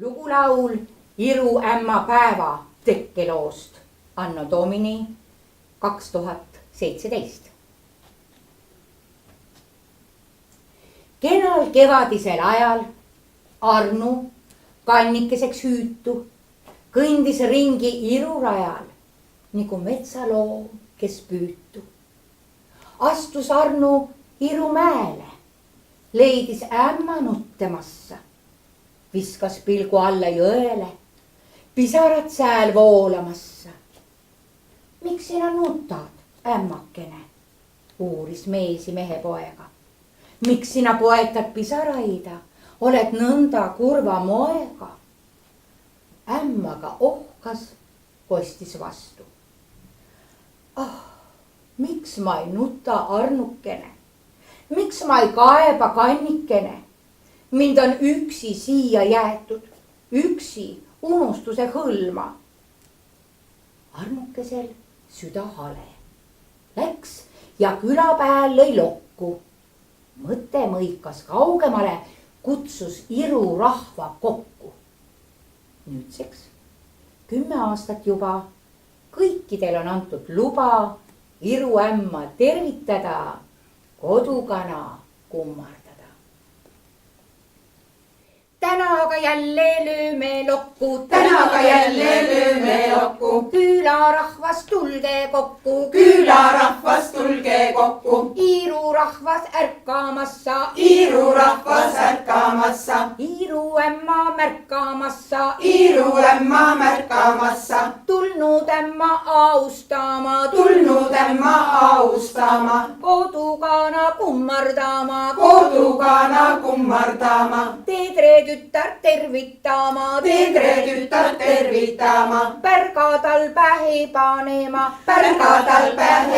Lugulaul Iru ämma päeva tekkeloost Anno Domini 2017. Kenal kevadisel ajal Arnu kannikeseks hüütu kõndis ringi Iru rajal nagu metsaloom, kes püütu. Astus Arnu Iru mäele, leidis ämma nuttemassa, viskas pilgu alla jõele, pisarad sääl voolamassa. Miks sina nutad, ämmakene, uuris meesi mehe poega. Miks sina poetad pisaraida, oled nõnda kurva moega? Ämmaga ohkas, kostis vastu. Ah, miks ma ei nuta, Arnukene? Miks ma ei kaeba, kannikene? Mind on üksi siia jäetud, üksi unustuse hõlma. Arnukesel süda hale. Läks ja külapääl lõi lokku. Mõte mõikas kaugemale, kutsus Iru rahva kokku. Nüüdseks 10 aastat juba kõikidel on antud luba Iru ämma tervitada, kodukana kummardada. Täna aga jälle lööme lokku, tänaga jälle lööme lokku. Külarahvas tulge kokku, Külarahvas tulge kokku. Iru rahvas ärkamassa, Iru rahvas ärkamassa. Iru ämma märkamassa, Iru ämma märkamassa. tulnud ämma austama, Tulnud ämma austama. kodukana kummardama, Kodukana kummardama. Teedre tütar tervitama, Teedre tütar tervitama. pärga tal pähe panema, Pärga tal pähe